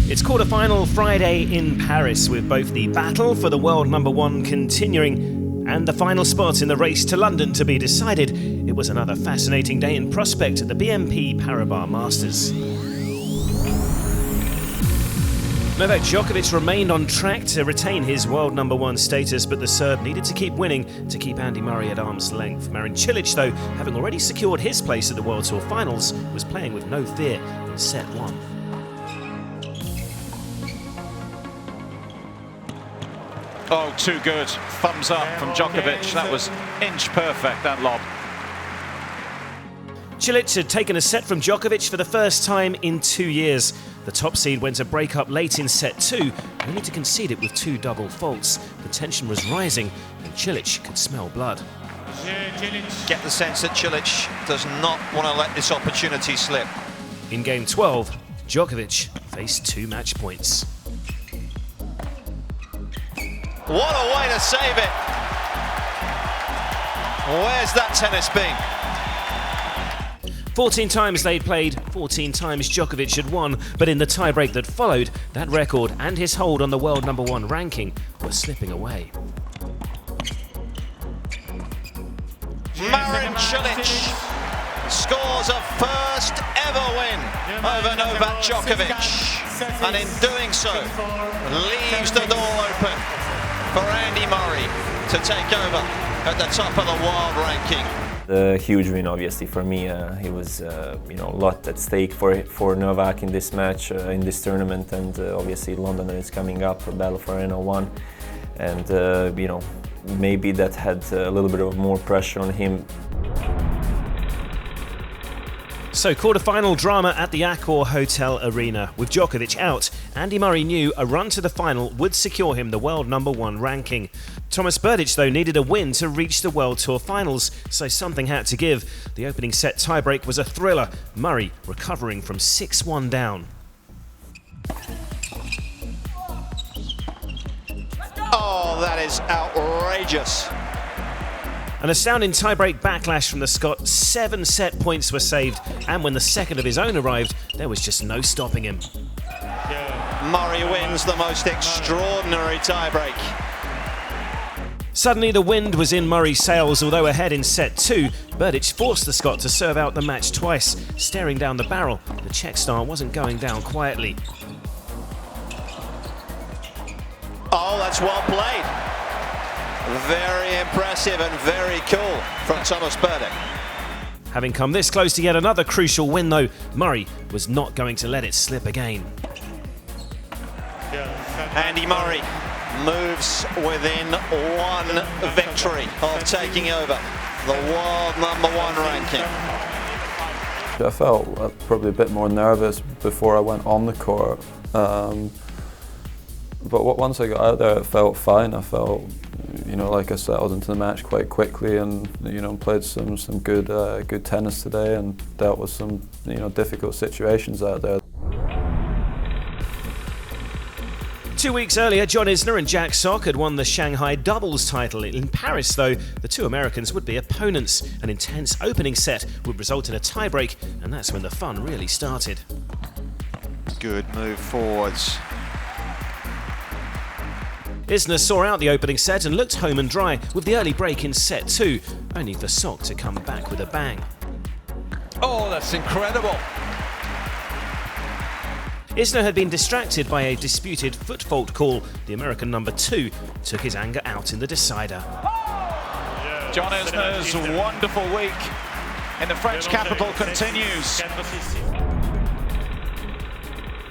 It's quarter-final Friday in Paris, with both the battle for the world number one continuing and the final spot in the race to London to be decided. It was another fascinating day in prospect at the BNP Paribas Masters. Novak Djokovic remained on track to retain his world number one status, but the Serb needed to keep winning to keep Andy Murray at arm's length. Cilic, though, having already secured his place at the World Tour finals, was playing with no fear in set one. Oh, too good. Thumbs up from Djokovic. That was inch perfect, that lob. Cilic had taken a set from Djokovic for the first time in 2 years. The top seed went to break up late in set two, only to concede it with two double faults. The tension was rising, and Cilic could smell blood. Get the sense that Cilic does not want to let this opportunity slip. In game 12, Djokovic faced 2 match points. What a way to save it! Where's that tennis been? 14 times they'd played, 14 times Djokovic had won, but in the tiebreak that followed, that record and his hold on the world number one ranking were slipping away. Marin Cilic scores a first ever win over Novak Djokovic, and in doing so leaves the door open for Andy Murray to take over at the top of the world ranking. A huge win, obviously, for me. It was, a lot at stake for Novak in this match, in this tournament, and obviously London is coming up for battle for NO1, and maybe that had a little bit of more pressure on him. So, quarter-final drama at the Accor Hotel Arena. With Djokovic out, Andy Murray knew a run to the final would secure him the world number one ranking. Thomas Berdych, though, needed a win to reach the World Tour finals, so something had to give. The opening set tiebreak was a thriller, Murray recovering from 6-1 down. Oh, that is outrageous. An astounding tiebreak backlash from the Scot. 7 set points were saved, and when the second of his own arrived, there was just no stopping him. Murray wins the most extraordinary tiebreak. Suddenly the wind was in Murray's sails. Although ahead in set two, Berdych forced the Scot to serve out the match twice. Staring down the barrel, the Czech star wasn't going down quietly. Oh, that's well played. Very impressive and very cool from Thomas Berdych. Having come this close to yet another crucial win, though, Murray was not going to let it slip again. Andy Murray moves within one victory of taking over the world number one ranking. I felt probably a bit more nervous before I went on the court, but once I got out there, it felt fine. I felt, like I settled into the match quite quickly, and played some good tennis today, and dealt with some difficult situations out there. 2 weeks earlier, John Isner and Jack Sock had won the Shanghai doubles title. In Paris, though, the two Americans would be opponents. An intense opening set would result in a tiebreak, and that's when the fun really started. Good move forwards. Isner saw out the opening set and looked home and dry with the early break in set two, only for Sock to come back with a bang. Oh, that's incredible. Isner had been distracted by a disputed foot fault call. The American number two took his anger out in the decider. John Isner's wonderful week in the French capital continues.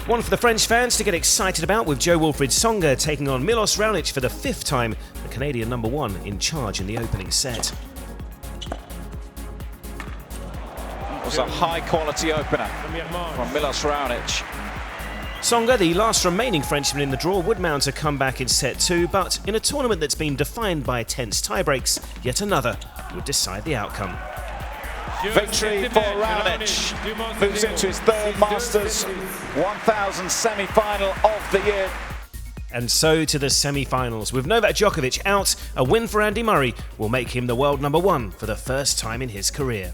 One for the French fans to get excited about, with Jo-Wilfried Tsonga taking on Milos Raonic for the 5th time, the Canadian number one in charge in the opening set. It was a high-quality opener from Milos Raonic. Tsonga, the last remaining Frenchman in the draw, would mount a comeback in set two, but in a tournament that's been defined by tense tiebreaks, yet another would decide the outcome. Victory for Raonic, moves into his 3rd Masters 1000 semi-final of the year. And so to the semi-finals. With Novak Djokovic out, a win for Andy Murray will make him the world number one for the first time in his career.